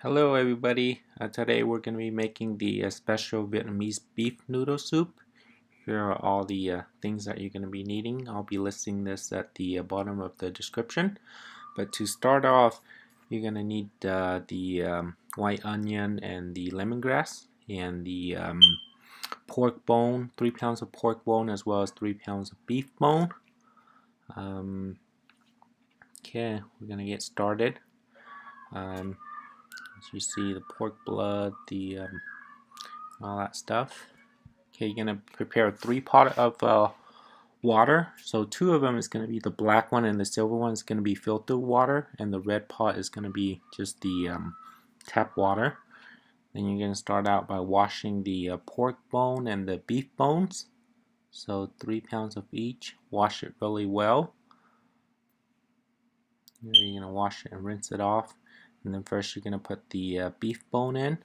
Hello everybody, today we're going to be making the special Vietnamese beef noodle soup. Here are all the things that you're going to be needing. I'll be listing this at the bottom of the description. But to start off, you're going to need the white onion and the lemongrass and the pork bone, 3 pounds of pork bone as well as 3 pounds of beef bone. Okay, we're going to get started. As you see, the pork blood, the all that stuff. Okay, you're gonna prepare 3 pots of water. So 2 of them is gonna be the black one, and the silver one is gonna be filtered water, and the red pot is gonna be just the tap water. Then you're gonna start out by washing the pork bone and the beef bones. So 3 pounds of each. Wash it really well. You're gonna wash it and rinse it off. And then first you're gonna put the beef bone in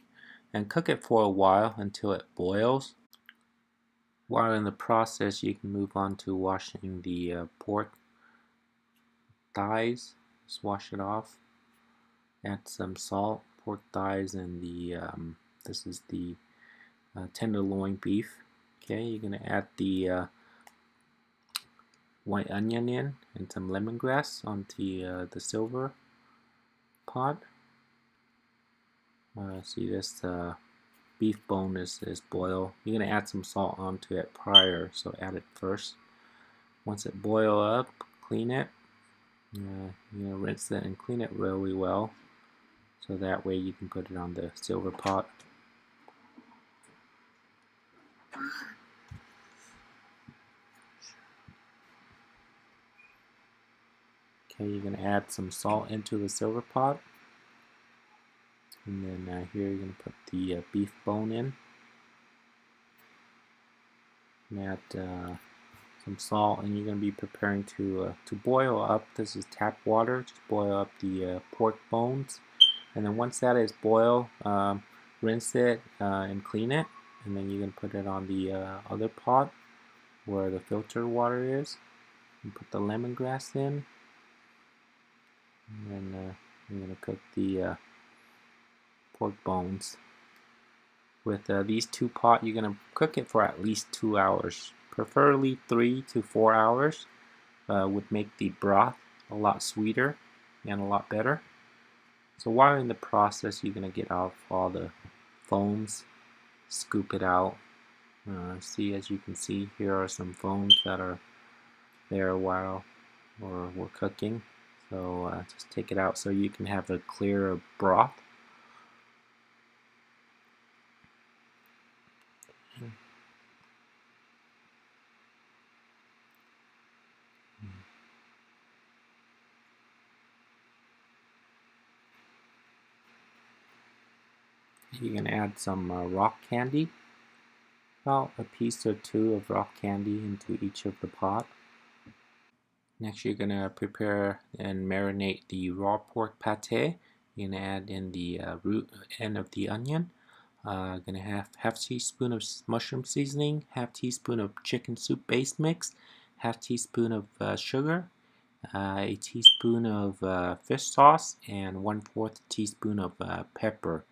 and cook it for a while until it boils. While in the process, you can move on to washing the pork thighs. Just wash it off. Add some salt, pork thighs, and the this is the tenderloin beef. Okay, you're gonna add the white onion in and some lemongrass onto the silver pot. See this beef bone is boiled. You're going to add some salt onto it prior, so add it first. Once it boils up, clean it. Rinse it and clean it really well, so that way you can put it on the silver pot. Okay, you're going to add some salt into the silver pot. And then here you're going to put the beef bone in. And add some salt, and you're going to be preparing to boil up. This is tap water. Just boil up the pork bones. And then once that is boiled, rinse it and clean it. And then you're going to put it on the other pot where the filtered water is. And put the lemongrass in. And then you're going to cook the pork bones. With these 2 pots, you're going to cook it for at least 2 hours. Preferably 3 to 4 hours would make the broth a lot sweeter and a lot better. So while in the process, you're going to get off all the foams, scoop it out. See, as you can see, here are some foams that are there while we're cooking. So just take it out so you can have a clear broth. You're going to add some rock candy, about a piece or 2 of rock candy into each of the pot. Next you're going to prepare and marinate the raw pork pate. You're going to add in the root end of the onion. Going to have half teaspoon of mushroom seasoning, half teaspoon of chicken soup base mix, half teaspoon of sugar, a teaspoon of fish sauce, and 1/4 teaspoon of pepper.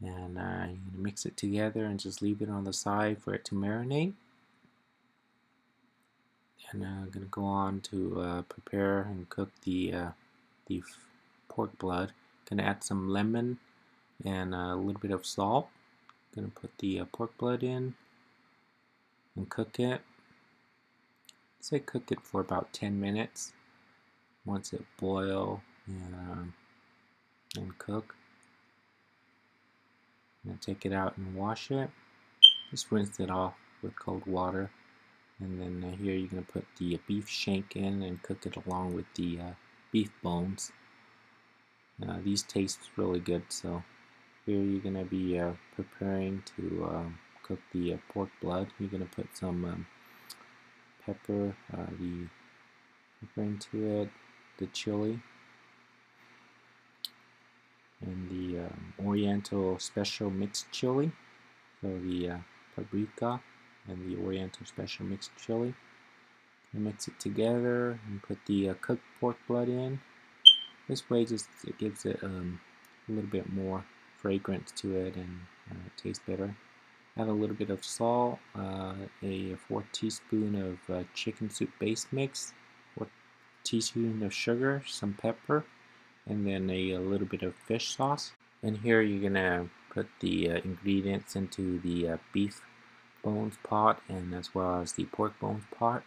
And you're going to mix it together and just leave it on the side for it to marinate. And I'm going to go on to prepare and cook the pork blood. Going to add some lemon and a little bit of salt. Going to put the pork blood in and cook it. Say cook it for about 10 minutes. Once it boils and cook, I'm going to take it out and wash it. Just rinse it off with cold water. And then here you're going to put the beef shank in and cook it along with the beef bones. These taste really good, so here you're going to be preparing to cook the pork blood. You're going to put some pepper, the pepper into it, the chili, and the Oriental special mixed chili. So the Paprika and the Oriental special mixed chili. And mix it together and put the cooked pork blood in. This way, just it gives it a little bit more fragrance to it and it tastes better. Add a little bit of salt, a 4 teaspoon of chicken soup base mix, 4 teaspoon of sugar, some pepper, and then a little bit of fish sauce. And here you're gonna put the ingredients into the beef bones pot and as well as the pork bones pot.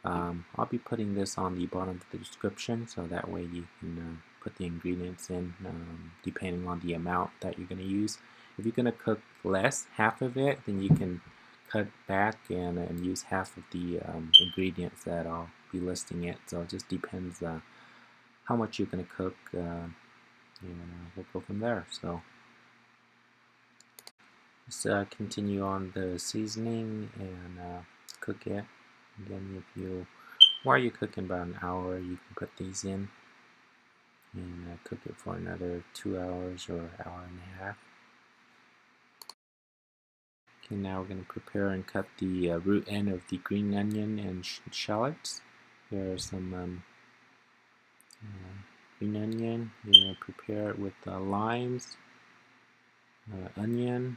I'll be putting this on the bottom of the description so that way you can put the ingredients in depending on the amount that you're going to use. If you're going to cook less, half of it, then you can cut back and use half of the ingredients that I'll be listing it. So it just depends how much you're going to cook and we'll go from there. So let's continue on the seasoning and cook it. Again, while you're cooking about an hour, you can put these in and cook it for another 2 hours or an hour and a half. Okay, now we're going to prepare and cut the root end of the green onion and shallots. Here are some green onion. You're going to prepare it with limes, onion,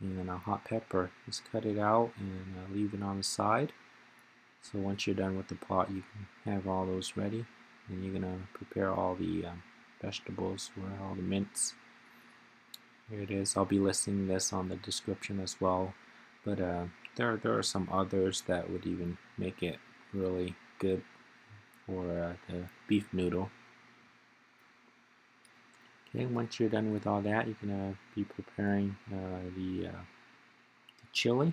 and a hot pepper. Just cut it out and leave it on the side. So once you're done with the pot, you can have all those ready. And you're going to prepare all the vegetables or all the mince. Here it is. I'll be listing this on the description as well. But there are some others that would even make it really good for the beef noodle. Okay, once you're done with all that, you're going to be preparing the chili.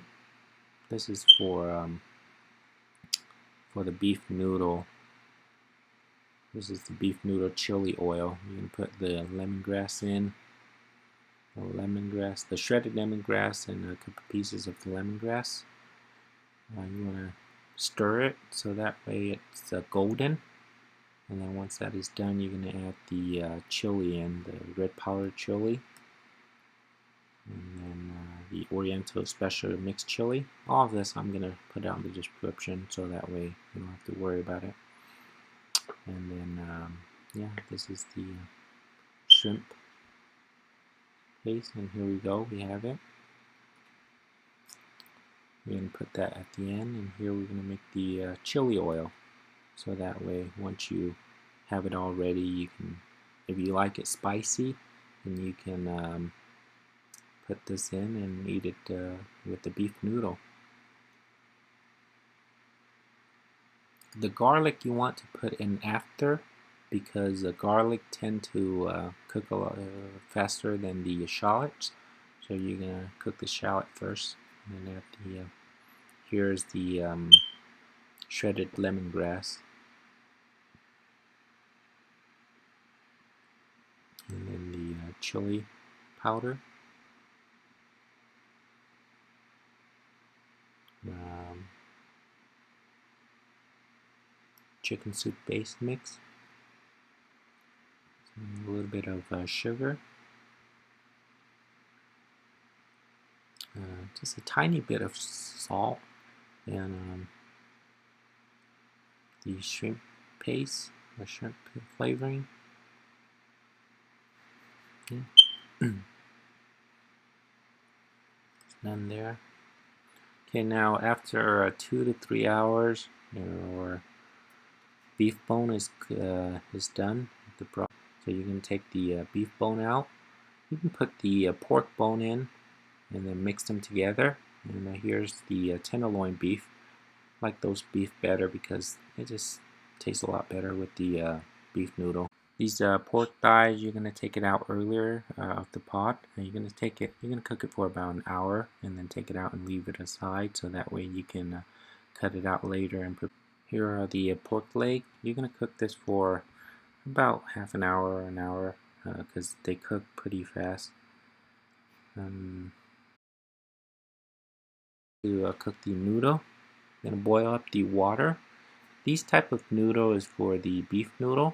This is for the beef noodle. This is the beef noodle chili oil. You can put the lemongrass in, the shredded lemongrass, and a couple pieces of the lemongrass. You want to stir it so that way it's golden. And then once that is done, you're going to add the chili in, the red powdered chili, and then the Oriental special mixed chili. All of this I'm going to put out in the description so that way you don't have to worry about it. And then, yeah, this is the shrimp paste, and here we go, we have it. We're going to put that at the end, and here we're going to make the chili oil. So that way, once you have it all ready, you can, if you like it spicy, then you can put this in and eat it with the beef noodle. The garlic you want to put in after, because the garlic tend to cook a lot faster than the shallots. So you're gonna cook the shallot first, and then add the here's the shredded lemongrass, and then the chili powder. Chicken soup base mix, a little bit of sugar, just a tiny bit of salt, and the shrimp paste, the shrimp flavoring. Okay. It's done there. Okay, now after 2 to 3 hours, your beef bone is done. So you can take the beef bone out. You can put the pork bone in and then mix them together. And here's the tenderloin beef. I like those beef better because it just tastes a lot better with the beef noodle. These pork thighs, you're gonna take it out earlier of the pot, and you're gonna cook it for about an hour, and then take it out and leave it aside, so that way you can cut it out later and prepare. Here are the pork leg. You're going to cook this for about half an hour or an hour because they cook pretty fast. To cook the noodle, I'm going to boil up the water. These type of noodle is for the beef noodle,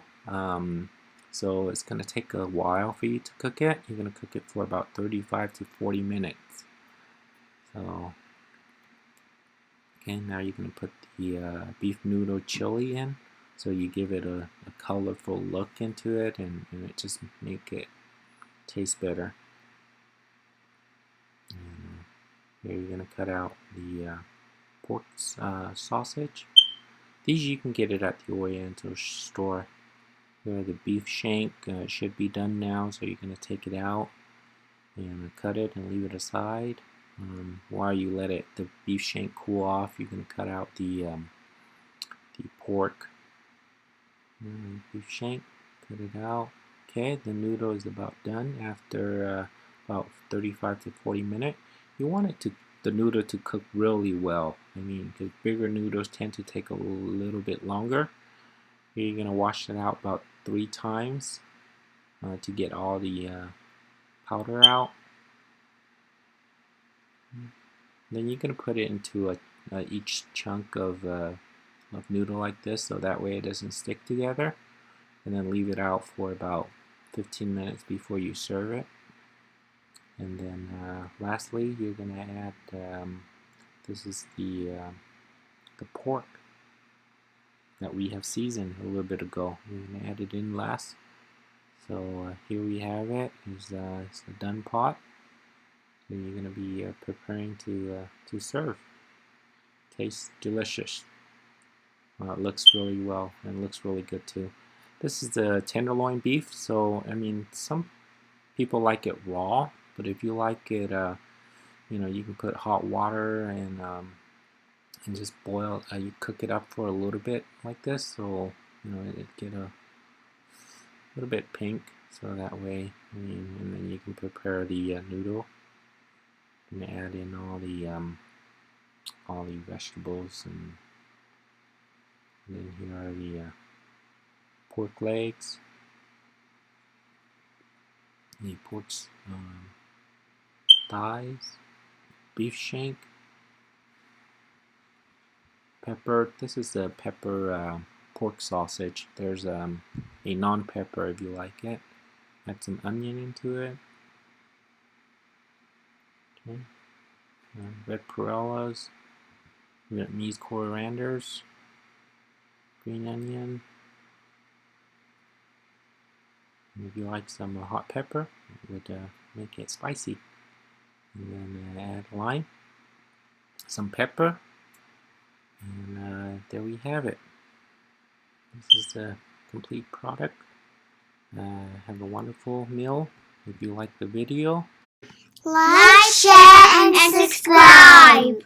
so it's going to take a while for you to cook it. You're going to cook it for about 35 to 40 minutes. So okay, now you're going to put the beef noodle chili in, so you give it a colorful look into it, and it just make it taste better. And here you're going to cut out the pork sausage. These you can get it at the Oriental store. Here the beef shank should be done now, so you're going to take it out and cut it and leave it aside. While you let the beef shank cool off, you can cut out the pork. Beef shank, cut it out. Okay, the noodle is about done after about 35 to 40 minutes. You want the noodle to cook really well. I mean, because bigger noodles tend to take a little bit longer. Here you're going to wash it out about 3 times to get all the powder out. Then you're going to put it into each chunk of noodle like this, so that way it doesn't stick together, and then leave it out for about 15 minutes before you serve it. And then lastly, you're going to add this is the pork that we have seasoned a little bit ago. We're going to add it in last. So here we have it. It's the done pot. So you're going to be preparing to serve. Tastes delicious. It looks really well and looks really good too. This is the tenderloin beef. So I mean, some people like it raw, but if you like it, you know, you can put hot water and just boil. You cook it up for a little bit like this, so you know it get a little bit pink. So that way, I mean, and then you can prepare the noodle and add in all the vegetables, and then here are the pork legs, the pork thighs, beef shank, pepper. This is the pepper pork sausage. There's a non-pepper if you like it. Add some onion into it. Okay. Red perillas, Vietnamese corianders, green onion. And if you like some hot pepper, it would make it spicy. And then add lime, some pepper, and there we have it. This is the complete product. Have a wonderful meal. If you like the video, like, share, and subscribe.